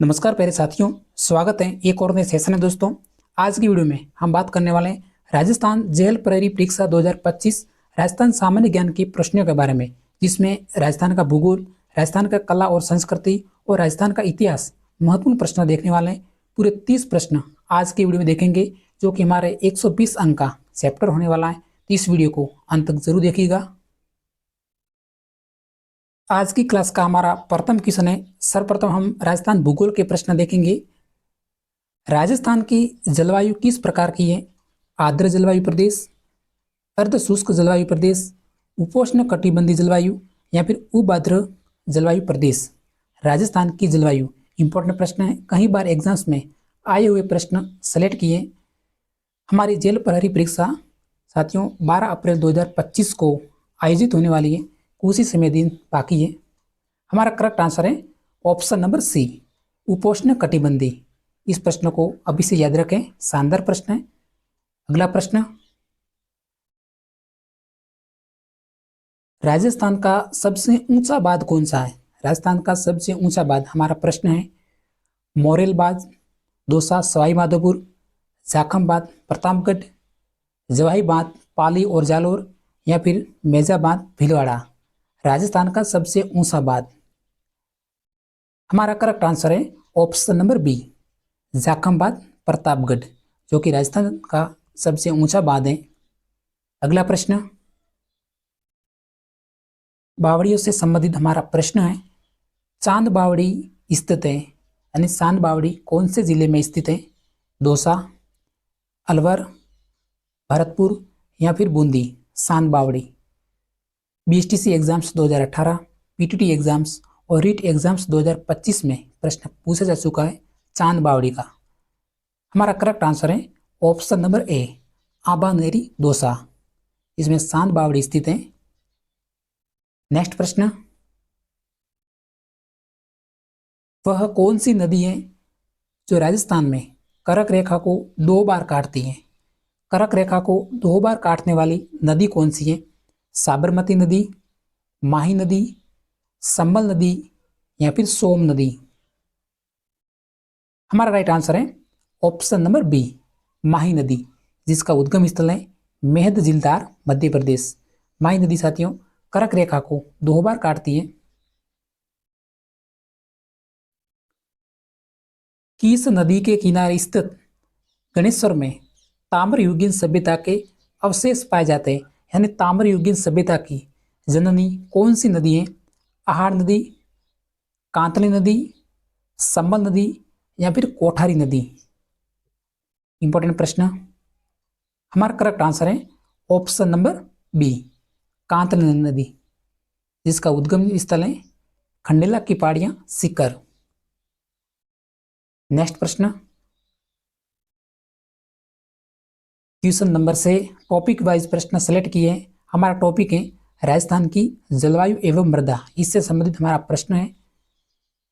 नमस्कार प्यारे साथियों, स्वागत है एक और नए सेशन में। दोस्तों, आज की वीडियो में हम बात करने वाले हैं राजस्थान जेएल प्रहरी परीक्षा 2025 राजस्थान सामान्य ज्ञान के प्रश्नों के बारे में, जिसमें राजस्थान का भूगोल, राजस्थान का कला और संस्कृति और राजस्थान का इतिहास महत्वपूर्ण प्रश्न देखने वाले हैं। पूरे 30 प्रश्न आज की वीडियो में देखेंगे, जो कि हमारे 120 अंक का चैप्टर होने वाला है। तो इस वीडियो को अंत तक जरूर देखिएगा। आज की क्लास का हमारा प्रथम क्वेश्चन है। सर्वप्रथम हम राजस्थान भूगोल के प्रश्न देखेंगे। राजस्थान की जलवायु किस प्रकार की है? आर्द्र जलवायु प्रदेश, अर्ध शुष्क जलवायु प्रदेश, उपोष्ण कटिबंधीय जलवायु या फिर उपाद्र जलवायु प्रदेश। राजस्थान की जलवायु इंपॉर्टेंट प्रश्न है, कई बार एग्जाम्स में आए हुए प्रश्न सेलेक्ट किए। हमारी जेल प्रहरी परीक्षा साथियों 12 अप्रैल 2025 को आयोजित होने वाली है। कुछ ही समय दिन बाकी है। हमारा करेक्ट आंसर है ऑप्शन नंबर सी, उपोष्ण कटिबंधीय। इस प्रश्न को अभी से याद रखें, शानदार प्रश्न है। अगला प्रश्न, राजस्थान का सबसे ऊंचा बांध कौन सा है? राजस्थान का सबसे ऊंचा बांध हमारा प्रश्न है मोरेल बांध, दौसा सवाई माधोपुर, जाखम बांध प्रतापगढ़, जवाई बांध पाली और जालोर या फिर मेजा बांध भीलवाड़ा। राजस्थान का सबसे ऊंचा बांध हमारा करेक्ट आंसर है ऑप्शन नंबर बी, जाखम बांध प्रतापगढ़, जो कि राजस्थान का सबसे ऊंचा बांध है। अगला प्रश्न, बावड़ियों से संबंधित हमारा प्रश्न है। चांद बावड़ी स्थित है, यानी चांद बावड़ी कौन से जिले में स्थित है? दौसा, अलवर, भरतपुर या फिर बूंदी। चांद बावड़ी बीएसटीसी एग्जाम्स 2018, पीटीटी एग्जाम्स और रीट एग्जाम्स 2025 में प्रश्न पूछा जा चुका है चांद बावड़ी का। हमारा करेक्ट आंसर है ऑप्शन नंबर ए, आबानेरी दौसा। इसमें चांद बावड़ी स्थित है। नेक्स्ट प्रश्न, वह कौन सी नदी है जो राजस्थान में कर्क रेखा को 2 बार काटती है? कर्क रेखा को 2 बार काटने वाली नदी कौन सी है? साबरमती नदी, माही नदी, संबल नदी या फिर सोम नदी। हमारा राइट आंसर है ऑप्शन नंबर बी, माही नदी, जिसका उद्गम स्थल है मेहद जिलदार मध्य प्रदेश। माही नदी साथियों कर्क रेखा को 2 बार काटती है। किस नदी के किनारे स्थित गणेश्वर में ताम्रयुगीन सभ्यता के अवशेष पाए जाते हैं? यानी ताम्रयुगीन सभ्यता की जननी कौन सी नदी है? आहार नदी, कांतली नदी, संबल नदी या फिर कोठारी नदी। इंपॉर्टेंट प्रश्न। हमारा करेक्ट आंसर है ऑप्शन नंबर बी, कांतली नदी, जिसका उद्गम स्थल है खंडेला की पहाड़ियां सीकर। नेक्स्ट प्रश्न, क्वेश्चन नंबर से टॉपिक वाइज प्रश्न सेलेक्ट किए हैं। हमारा टॉपिक है राजस्थान की जलवायु एवं मृदा। इससे संबंधित हमारा प्रश्न है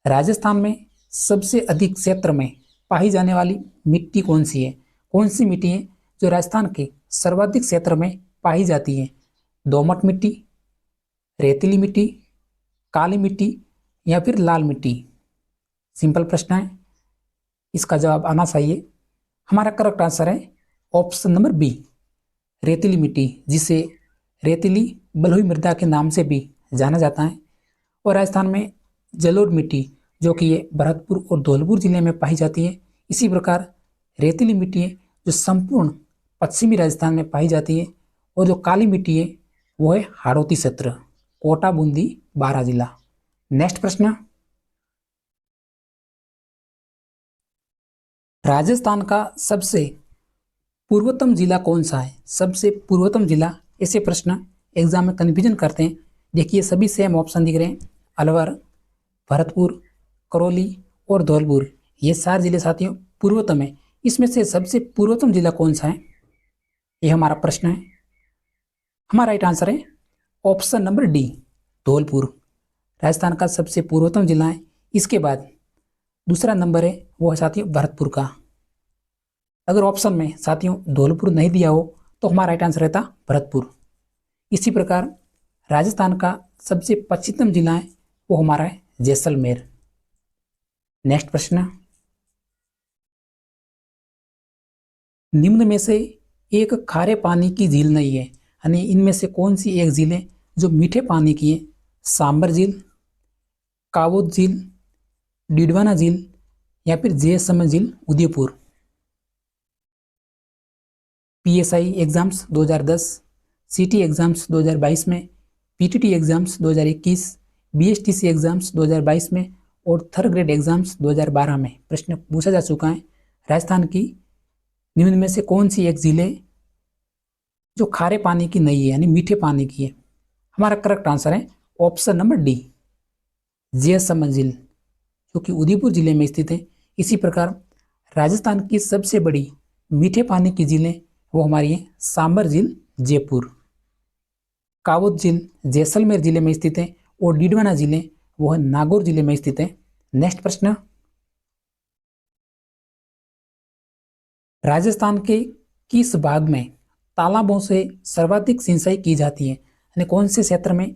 राजस्थान में सबसे अधिक क्षेत्र में पाई जाने वाली मिट्टी कौन सी है? कौन सी मिट्टी है जो राजस्थान के सर्वाधिक क्षेत्र में पाई जाती है? दोमट मिट्टी, रेतीली मिट्टी, काली मिट्टी या फिर लाल मिट्टी। सिंपल प्रश्न है, इसका जवाब आना चाहिए। हमारा करेक्ट आंसर है ऑप्शन नंबर बी, रेतीली मिट्टी, जिसे रेतीली बलुई मृदा के नाम से भी जाना जाता है। और राजस्थान में जलोढ़ मिट्टी, जो कि ये भरतपुर और धौलपुर जिले में पाई जाती है। इसी प्रकार रेतीली मिट्टी है जो संपूर्ण पश्चिमी राजस्थान में पाई जाती है। और जो काली मिट्टी है वो है हाड़ौती क्षेत्र, कोटा, बूंदी, बारां जिला। नेक्स्ट प्रश्न, राजस्थान का सबसे पूर्वतम जिला कौन सा है? सबसे पूर्वतम जिला, ऐसे प्रश्न एग्जाम में कन्फ्यूजन करते हैं। देखिए सभी सेम ऑप्शन दिख रहे हैं, अलवर, भरतपुर, करौली और धौलपुर। ये 4 जिले साथियों पूर्वतम है। इसमें से सबसे पूर्वतम जिला कौन सा है, ये हमारा प्रश्न है। हमारा राइट आंसर है option number D, Dholpur, Rajasthan का सबसे पूर्वतम जिला है। इसके बाद दूसरा नंबर है वो है साथियों भरतपुर का। अगर ऑप्शन में साथियों धौलपुर नहीं दिया हो तो हमारा राइट आंसर रहता भरतपुर। इसी प्रकार राजस्थान का सबसे पश्चिमतम जिला है वो हमारा है जैसलमेर। नेक्स्ट प्रश्न, निम्न में से एक खारे पानी की झील नहीं है, यानी इनमें से कौन सी एक झील है जो मीठे पानी की है? सांबर झील, कावोद झील, डिडवाना झील या फिर जयसमंद झील उदयपुर। पीएसआई एग्जाम्स 2010, सीटी एग्जाम्स 2022 में, पीटीटी एग्जाम्स 2021, बीएसटीसी एग्जाम्स 2022 में और थर्ड ग्रेड एग्जाम्स 2012 में प्रश्न पूछा जा चुका है। राजस्थान की निम्न में से कौन सी एक झील है जो खारे पानी की नहीं है, यानी मीठे पानी की है? हमारा करेक्ट आंसर है ऑप्शन नंबर डी, जयसमंद झील, जो कि उदयपुर जिले में स्थित है। इसी प्रकार राजस्थान की सबसे बड़ी मीठे पानी की झीलें वो हमारी है सांबर झील जयपुर, कावोद झील जैसलमेर जिले में स्थित है और डिडवाना झीलें वो है नागौर जिले में स्थित है। नेक्स्ट प्रश्न, राजस्थान के किस भाग में तालाबों से सर्वाधिक सिंचाई की जाती है, यानी कौन से क्षेत्र में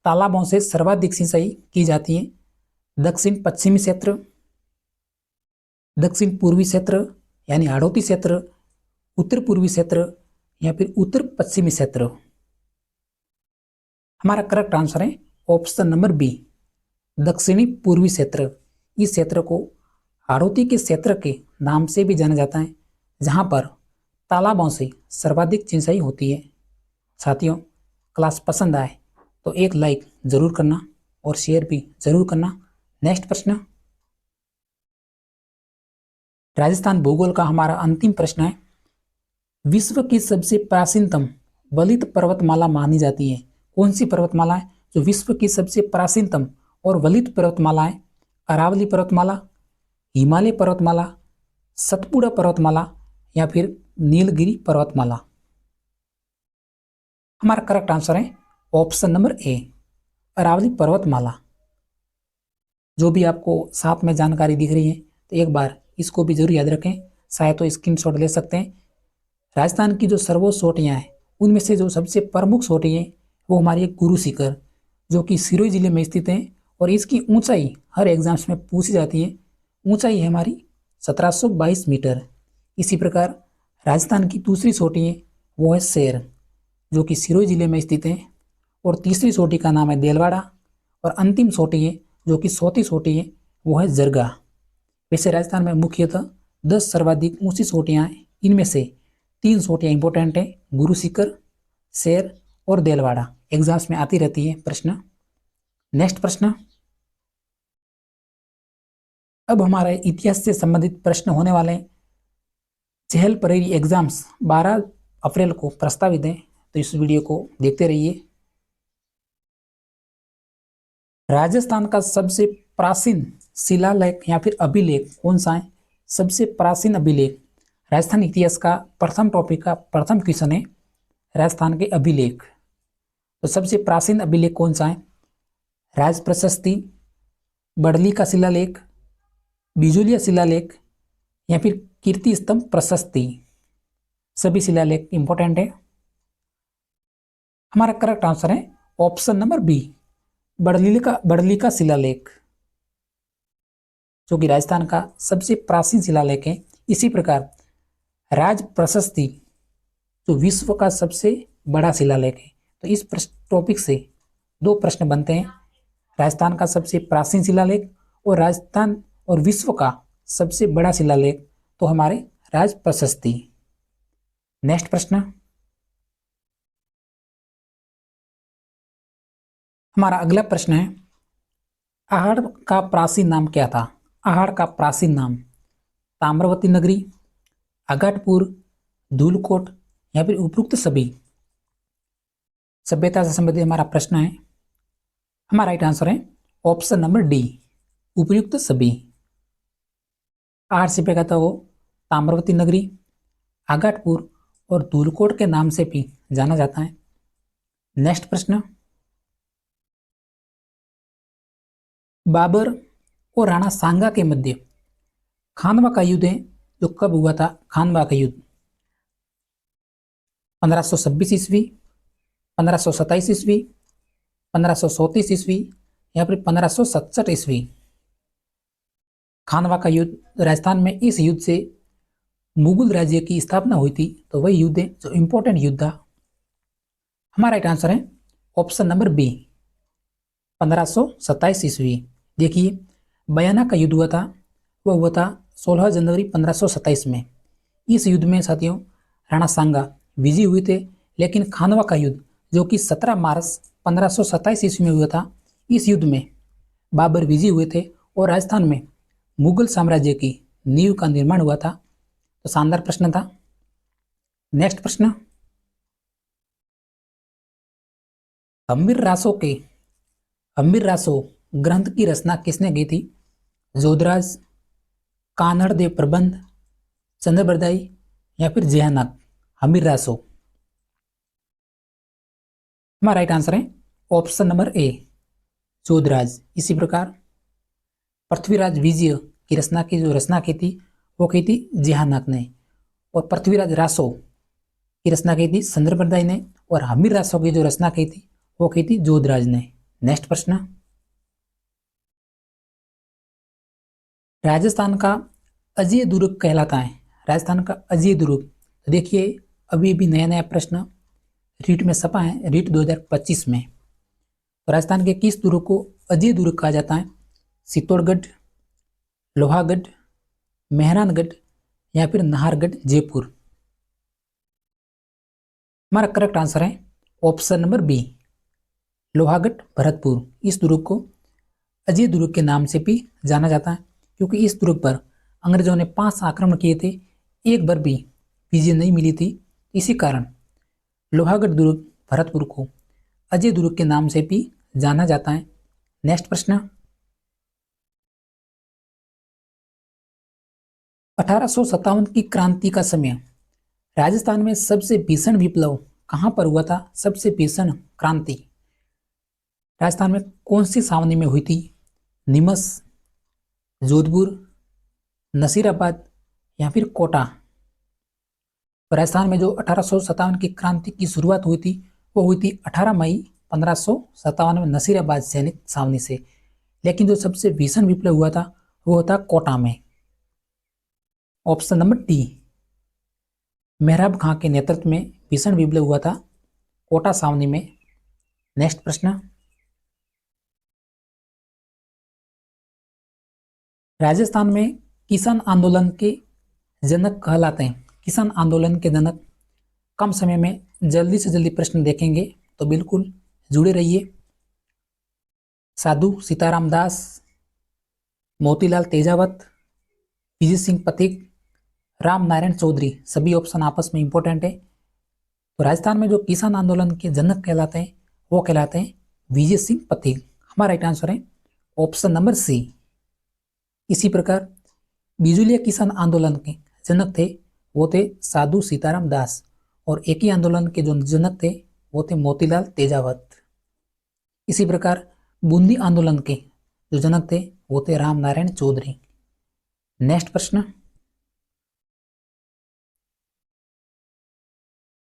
तालाबों से सर्वाधिक सिंचाई की जाती है? दक्षिण पश्चिमी क्षेत्र, दक्षिण पूर्वी क्षेत्र यानी हाड़ौती क्षेत्र, उत्तर पूर्वी क्षेत्र या फिर उत्तर पश्चिमी क्षेत्र। हमारा करेक्ट आंसर है ऑप्शन नंबर बी, दक्षिणी पूर्वी क्षेत्र। इस क्षेत्र को हाड़ौती के क्षेत्र के नाम से भी जाना जाता है, जहां पर तालाबों से सर्वाधिक सिंचाई होती है। साथियों, क्लास पसंद आए तो एक लाइक जरूर करना और शेयर भी जरूर करना। नेक्स्ट प्रश्न, राजस्थान भूगोल का हमारा अंतिम प्रश्न है, विश्व की सबसे प्राचीनतम वलित पर्वतमाला मानी जाती है? कौन सी पर्वतमाला है जो विश्व की सबसे प्राचीनतम और वलित पर्वतमाला है? अरावली पर्वतमाला, हिमालय पर्वतमाला, सतपुड़ा पर्वतमाला या फिर नीलगिरी पर्वतमाला। हमारा करेक्ट आंसर है ऑप्शन नंबर ए, अरावली पर्वतमाला। जो भी आपको साथ में जानकारी दिख रही है तो एक बार इसको भी जरूर याद रखें, चाहे तो स्क्रीनशॉट ले सकते हैं। राजस्थान की जो सर्वोच्च चोटियाँ हैं उनमें से जो सबसे प्रमुख चोटी है वो हमारी एक गुरु शिखर, जो कि सिरोही जिले में स्थित है और इसकी ऊंचाई हर एग्जाम्स में पूछी जाती है। ऊंचाई है हमारी 1722 मीटर। इसी प्रकार राजस्थान की दूसरी चोटी है वो है शेर, जो कि सिरोही जिले में स्थित है और तीसरी चोटी का नाम है देलवाड़ा और अंतिम चोटी है जो कि चौथी चोटी है वो है जरगा। वैसे राजस्थान में मुख्यतः 10 सर्वाधिक ऊंची चोटियाँ हैं, इनमें से 3 चोटियाँ इंपॉर्टेंट है, गुरु शिखर, शेर और देलवाड़ा। एग्जाम्स में आती रहती है प्रश्न। नेक्स्ट प्रश्न, अब हमारे इतिहास से संबंधित प्रश्न होने वाले हैं। चहल परेरी एग्जाम्स 12 अप्रैल को प्रस्तावित है, तो इस वीडियो को देखते रहिए। राजस्थान का सबसे प्राचीन शिलालेख या फिर अभिलेख कौन सा है? सबसे प्राचीन अभिलेख, राजस्थान इतिहास का प्रथम टॉपिक का प्रथम क्वेश्चन है राजस्थान के अभिलेख। तो सबसे प्राचीन अभिलेख कौन सा है? राज प्रशस्ति, बड़ली का शिलालेख, बिजुलिया शिलालेख या फिर कीर्ति स्तंभ प्रशस्ति। सभी शिलालेख इंपॉर्टेंट है। हमारा करेक्ट आंसर है ऑप्शन नंबर बी, बड़ली का शिलालेख, जो कि राजस्थान का सबसे प्राचीन शिलालेख है। इसी प्रकार राज प्रशस्ति जो विश्व का सबसे बड़ा शिलालेख है। तो इस टॉपिक से 2 प्रश्न बनते हैं, राजस्थान का सबसे प्राचीन शिलालेख और राजस्थान और विश्व का सबसे बड़ा शिलालेख, तो हमारे राज प्रशस्ति। नेक्स्ट प्रश्न, हमारा अगला प्रश्न है, आहड़ का प्राचीन नाम क्या था? आहड़ का प्राचीन नाम ताम्रवती नगरी, अगाटपुर, धूलकोट या फिर उपरोक्त सभी। सभ्यता से संबंधित हमारा प्रश्न है। हमारा राइट आंसर है ऑप्शन नंबर डी, उपयुक्त सभी। आहड़ से क्या था वो ताम्रवती नगरी, आगाटपुर और धूलकोट के नाम से भी जाना जाता है। नेक्स्ट प्रश्न, बाबर और राणा सांगा के मध्य खानवा का युद्ध है जो कब हुआ था? खानवा का युद्ध 1526 ईस्वी, 1527 ईस्वी, 1534 ईस्वी या फिर 1567 ईस्वी। खानवा का युद्ध, राजस्थान में इस युद्ध से मुगल राज्य की स्थापना हुई थी, तो वही युद्ध है जो इंपॉर्टेंट युद्ध था। हमारा राइट आंसर है ऑप्शन नंबर बी, 1527 ईस्वी। देखिए, बयाना का युद्ध हुआ था, वह हुआ था 16 जनवरी 1527 में। इस युद्ध में साथियों राणा सांगा विजयी हुए थे, लेकिन खानवा का युद्ध जो कि 17 मार्च 1527 ईस्वी में हुआ था, इस युद्ध में बाबर विजयी हुए थे और राजस्थान में मुगल साम्राज्य की नींव का निर्माण हुआ था। तो शानदार प्रश्न था। नेक्स्ट प्रश्न, हम्मीर रासो ग्रंथ की रचना किसने की थी? जोधराज, कानड़ देव प्रबंध, चंद्रबरदाई या फिर जयानक। हम्मीर रासो, हमारा राइट आंसर है ऑप्शन नंबर ए, जोधराज। इसी प्रकार पृथ्वीराज विजय की रचना की थी, वो की थी जहानाक ने, और पृथ्वीराज रासो की रचना की थी चंद्रबरदाई ने, और हमीर रासो की जो रचना की थी वो की थी जोधराज ने। नेक्स्ट प्रश्न, राजस्थान का अजय दुर्ग कहलाता है। राजस्थान का अजय दुर्ग, तो देखिए अभी भी नया नया प्रश्न रीट में छपा है, रीट 2025 में। तो राजस्थान के किस दुर्ग को अजय दुर्ग कहा जाता है? चित्तौड़गढ़, लोहागढ़, मेहरानगढ़ या फिर नाहरगढ़ जयपुर। हमारा करेक्ट आंसर है option number B, Lohagarh Bharatpur. इस दुर्ग को अजय दुर्ग के नाम से भी जाना जाता है, क्योंकि इस दुर्ग पर अंग्रेजों ने 5 आक्रमण किए थे, एक बार भी विजय नहीं मिली थी। इसी कारण लोहागढ़ दुर्ग भरतपुर को अजय दुर्ग के नाम से भी जाना जाता है। नेक्स्ट प्रश्न, 1857 की क्रांति का समय, राजस्थान में सबसे भीषण विप्लव कहां पर हुआ था? सबसे भीषण क्रांति राजस्थान में कौन सी छावनी में हुई थी? नीमच, जोधपुर, नसीराबाद या फिर कोटा। तो राजस्थान में जो 1857 की क्रांति की शुरुआत हुई थी वो हुई थी 18 मई 1557 में नसीराबाद सैनिक छावनी से, लेकिन जो सबसे भीषण विप्लव हुआ था वो था कोटा में। ऑप्शन नंबर डी, मेहराब खां के नेतृत्व में भीषण विप्लव हुआ था कोटा छावनी में। नेक्स्ट प्रश्न, राजस्थान में किसान आंदोलन के जनक कहलाते हैं। किसान आंदोलन के जनक, कम समय में जल्दी से जल्दी प्रश्न देखेंगे तो बिल्कुल जुड़े रहिए। साधु सीताराम दास, मोतीलाल तेजावत, विजय सिंह पथिक, राम नारायण चौधरी। सभी ऑप्शन आपस में इंपॉर्टेंट है। तो राजस्थान में जो किसान आंदोलन के जनक कहलाते हैं वो कहलाते हैं विजय सिंह पथिक। हमारा राइट आंसर है ऑप्शन नंबर सी। इसी प्रकार बिजुलिया किसान आंदोलन के जनक थे वो थे साधु सीताराम दास, और एक ही आंदोलन के जो जनक थे वो थे मोतीलाल तेजावत। इसी प्रकार बूंदी आंदोलन के जो जनक थे वो थे राम नारायण चौधरी। नेक्स्ट प्रश्न,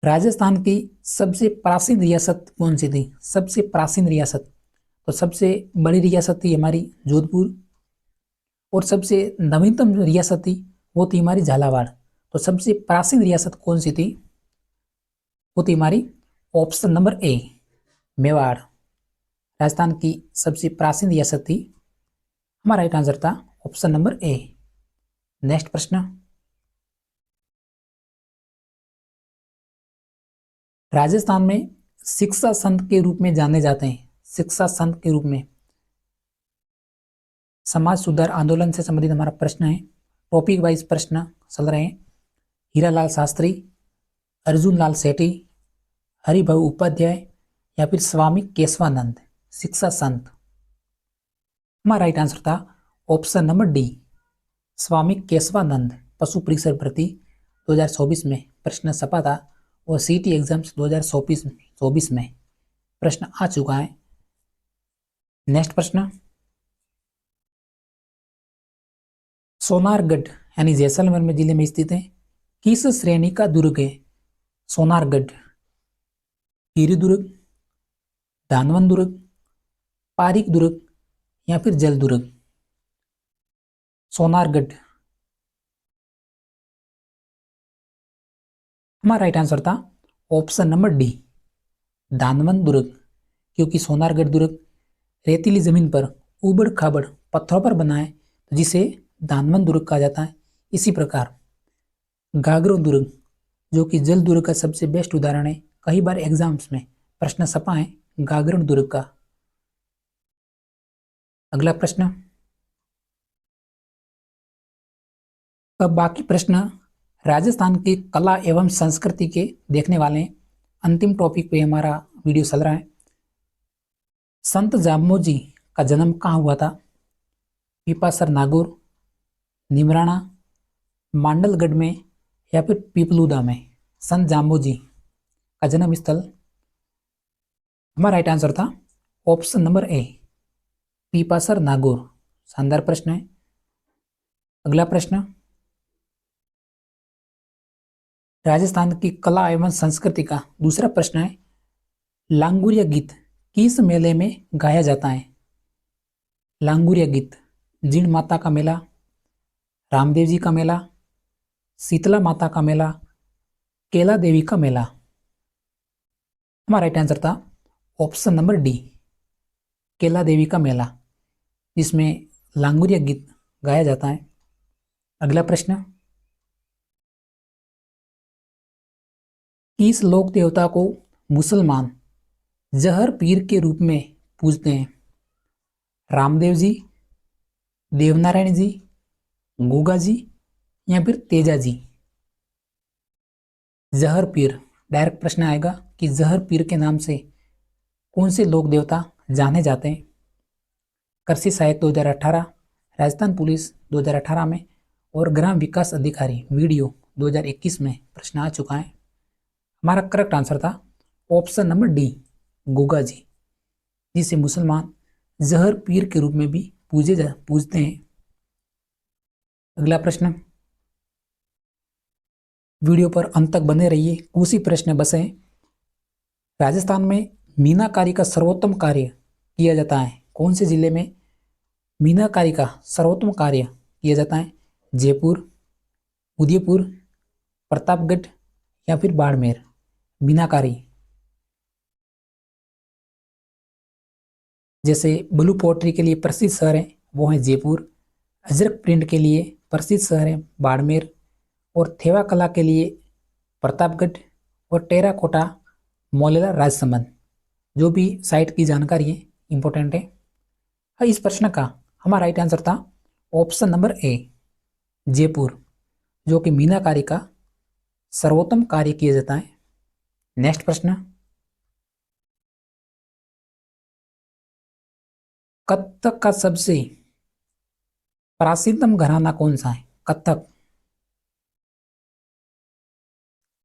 राजस्थान की सबसे प्राचीन रियासत कौन सी थी? सबसे प्राचीन रियासत, तो सबसे बड़ी रियासत थी हमारी जोधपुर, और सबसे नवीनतम जो रियासत थी वो थी हमारी झालावाड़। तो सबसे प्राचीन रियासत कौन सी थी? वो थी हमारी ऑप्शन नंबर ए, मेवाड़। राजस्थान की सबसे प्राचीन रियासत थी। हमारा राइट आंसर था ऑप्शन नंबर ए। नेक्स्ट प्रश्न, राजस्थान में शिक्षा संत के रूप में जाने जाते हैं। शिक्षा संत के रूप में समाज सुधार आंदोलन से संबंधित हमारा प्रश्न है, टॉपिक वाइज प्रश्न चल रहे हैं। हीरालाल शास्त्री, अर्जुन लाल सेठी, हरिभाऊ उपाध्याय या फिर स्वामी केशवानंद। शिक्षा संत, हमारा राइट आंसर था ऑप्शन नंबर डी, स्वामी केशवानंद। पशु परीक्षण भर्ती 2024 में प्रश्न छपा था, और सीटी एग्जाम्स 2024 में प्रश्न आ चुका है। नेक्स्ट प्रश्न, सोनारगढ़ यानी जैसलमेर में जिले में स्थित है, किस श्रेणी का दुर्ग है? सोनारगढ़, गिरि दुर्ग, धानवन दुर्ग, पारिक दुर्ग या फिर जल दुर्ग। सोनारगढ़। हमारा राइट आंसर था ऑप्शन नंबर डी, धानवंत दुर्ग, क्योंकि सोनारगढ़ दुर्ग रेतीली जमीन पर उबड़ खाबड़ पत्थरों पर बना है, जिसे धानवंत दुर्ग कहा जाता है। इसी प्रकार गागरो दुर्ग, जो कि जल दुर्ग का सबसे बेस्ट उदाहरण है, कई बार एग्जाम्स में प्रश्न छपा है गागरो दुर्ग का। अगला प्रश्न, अब बाकी प्रश्न राजस्थान की कला एवं संस्कृति के देखने वाले हैं। अंतिम टॉपिक पे हमारा वीडियो चल रहा है। संत जामोजी का जन्म कहाँ हुआ था? पीपासर नागौर, निमराना, मांडलगढ़ में या फिर पीपलूदा में? संत जामोजी का जन्म स्थल, हमारा राइट आंसर था option number A, Pipasar Nagaur. शानदार प्रश्न है। अगला प्रश्न, राजस्थान की कला एवं संस्कृति का दूसरा प्रश्न है, लांगुरिया गीत किस मेले में गाया जाता है? लांगुरिया गीत, जीण माता का मेला, रामदेव जी का मेला, शीतला माता का मेला, केला देवी का मेला? हमारा राइट आंसर था ऑप्शन नंबर डी, केला देवी का मेला, जिसमें लांगुरिया गीत गाया जाता है। अगला प्रश्न, किस लोक देवता को मुसलमान जहर पीर के रूप में पूजते हैं? रामदेव जी, देवनारायण जी, गुगा जी या फिर तेजा जी? जहर पीर, डायरेक्ट प्रश्न आएगा कि जहर पीर के नाम से कौन से लोक देवता जाने जाते हैं? कृषि सहायक 2018, राजस्थान पुलिस 2018 में और ग्राम विकास अधिकारी वीडियो 2021 में प्रश्न आ चुका है। हमारा करेक्ट आंसर था ऑप्शन नंबर डी, गुगा जी, जिसे मुसलमान जहर पीर के रूप में भी पूजते हैं। अगला प्रश्न, वीडियो पर अंत तक बने रहिए, कुछ ही प्रश्न बसे। राजस्थान में मीनाकारी का सर्वोत्तम कार्य किया जाता है कौन से जिले में? मीनाकारी का सर्वोत्तम कार्य किया जाता है जयपुर, उदयपुर, प्रतापगढ़ या फिर बाड़मेर? मीनाकारी, जैसे ब्लू पोट्री के लिए प्रसिद्ध शहर है वो है जयपुर, अजरक प्रिंट के लिए प्रसिद्ध शहर है बाड़मेर, और थेवा कला के लिए प्रतापगढ़, और टेराकोटा मोलेला राजसमंद। जो भी साइट की जानकारी है इंपॉर्टेंट है। इस प्रश्न का हमारा राइट आंसर था ऑप्शन नंबर ए, जयपुर, जो कि मीनाकारी का सर्वोत्तम कार्य किया जाता है। नेक्स्ट प्रश्न, कथक का सबसे प्राचीनतम घराना कौन सा है? कथक,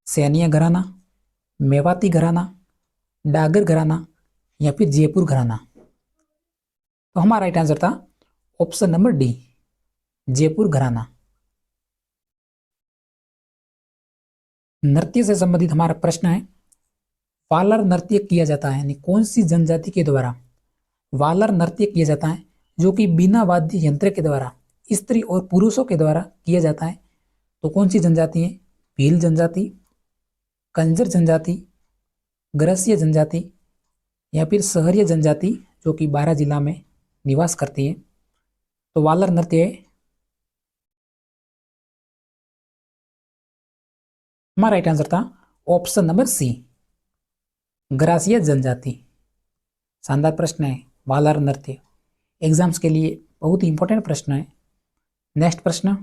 सैनिया घराना, मेवाती घराना, डागर घराना या फिर जयपुर घराना? तो हमारा राइट आंसर था ऑप्शन नंबर डी, जयपुर घराना। नृत्य से संबंधित हमारा प्रश्न है, वालर नृत्य किया जाता है यानी कौन सी जनजाति के द्वारा वालर नृत्य किया जाता है, जो कि बिना वाद्य यंत्र के द्वारा स्त्री और पुरुषों के द्वारा किया जाता है? तो कौन सी जनजाति है? भील जनजाति, कंजर जनजाति, गरसिया जनजाति या फिर सहरिया जनजाति, जो कि बारां जिला में निवास करती है? तो वालर नृत्य हमारा राइट आंसर था ऑप्शन नंबर सी, गरासिया जनजाति। शानदार प्रश्न है, वालर नृत्य एग्जाम्स के लिए बहुत ही इंपॉर्टेंट प्रश्न है। नेक्स्ट प्रश्न,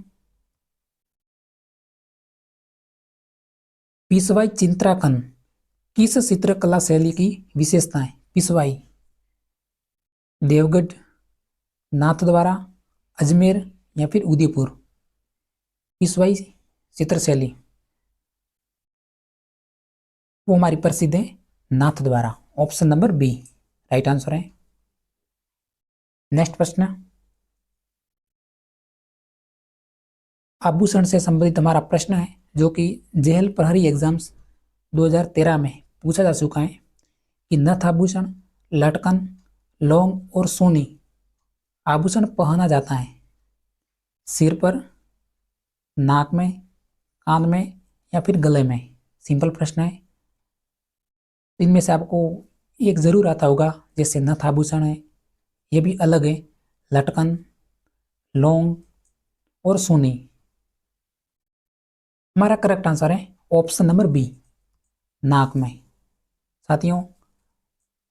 पिसवाई चित्रांकन किस चित्रकला शैली की विशेषता है? पिसवाई, देवगढ़, नाथद्वारा, अजमेर या फिर उदयपुर? पिसवाई चित्र शैली वो हमारी प्रसिद्ध है Nathdwara. Option number B right answer है। नेक्स्ट प्रश्न, आभूषण से संबंधित हमारा प्रश्न है, जो कि जेएल प्रहरी एग्जाम्स 2013 में पूछा जा चुका है कि नथ आभूषण, लटकन, लौंग और सोनी आभूषण पहना जाता है सिर पर, नाक में, कान में या फिर गले में? सिंपल प्रश्न है। इनमें से आपको एक जरूर आता होगा, जैसे नथ आभूषण है, ये भी अलग है, लटकन, लौंग और सोनी। हमारा करेक्ट आंसर है ऑप्शन नंबर बी, नाक में। साथियों,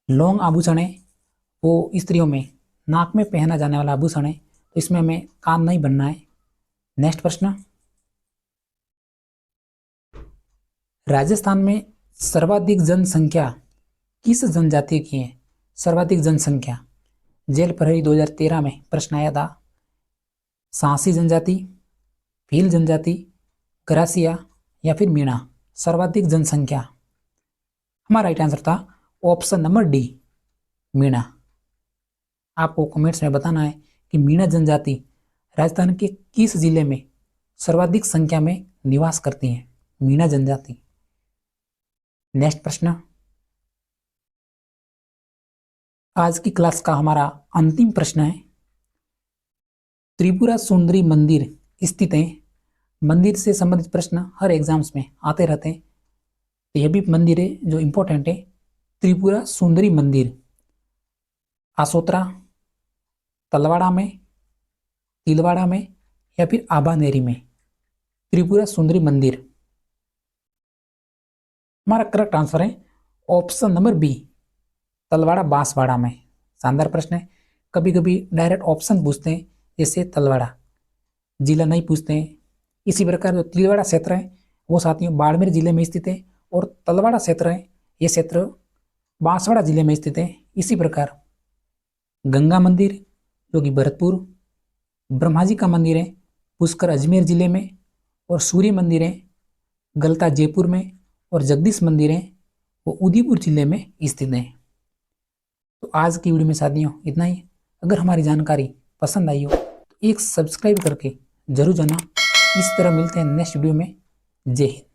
लौंग आभूषण है वो स्त्रियों में नाक में पहना जाने वाला आभूषण है, तो इसमें हमें कान नहीं बनना है। नेक्स्ट प्रश्न, राजस्थान में सर्वाधिक जनसंख्या किस जनजाति की है? सर्वाधिक जनसंख्या, जेल प्रहरी 2013 में प्रश्न आया था। सांसी जनजाति, भील जनजाति, ग्रासिया या फिर मीणा? सर्वाधिक जनसंख्या, हमारा राइट आंसर था ऑप्शन नंबर डी, मीणा। आपको कमेंट्स में बताना है कि मीणा जनजाति राजस्थान के किस जिले में सर्वाधिक संख्या में निवास करती है, मीणा जनजाति। नेक्स्ट प्रश्न, आज की क्लास का हमारा अंतिम प्रश्न है। त्रिपुरा सुंदरी मंदिर स्थित है। मंदिर से संबंधित प्रश्न हर एग्जाम्स में आते रहते हैं, तो यह भी मंदिर है जो इंपॉर्टेंट है। त्रिपुरा सुंदरी मंदिर आसोत्रा, तलवाड़ा में, तिलवाड़ा में या फिर आबानेरी में? त्रिपुरा सुंदरी मंदिर, हमारा करेक्ट आंसर है option number B, Talwara Banswara में। शानदार प्रश्न है। कभी कभी डायरेक्ट ऑप्शन पूछते हैं, जैसे तलवाड़ा, जिला नहीं पूछते हैं। इसी प्रकार जो तिलवाड़ा क्षेत्र है वो साथियों बाड़मेर जिले में स्थित है, और तलवाड़ा क्षेत्र है ये क्षेत्र बांसवाड़ा जिले में स्थित है। इसी प्रकार गंगा मंदिर जो कि भरतपुर, ब्रह्मा जी का मंदिर है पुष्कर अजमेर जिले में, और सूर्य मंदिर है गलता जयपुर में, और जगदीश मंदिर है वो उदयपुर जिले में स्थित है। तो आज की वीडियो में साथियों इतना ही। अगर हमारी जानकारी पसंद आई हो तो एक सब्सक्राइब करके जरूर जाना। इस तरह मिलते हैं नेक्स्ट वीडियो में। जय हिंद।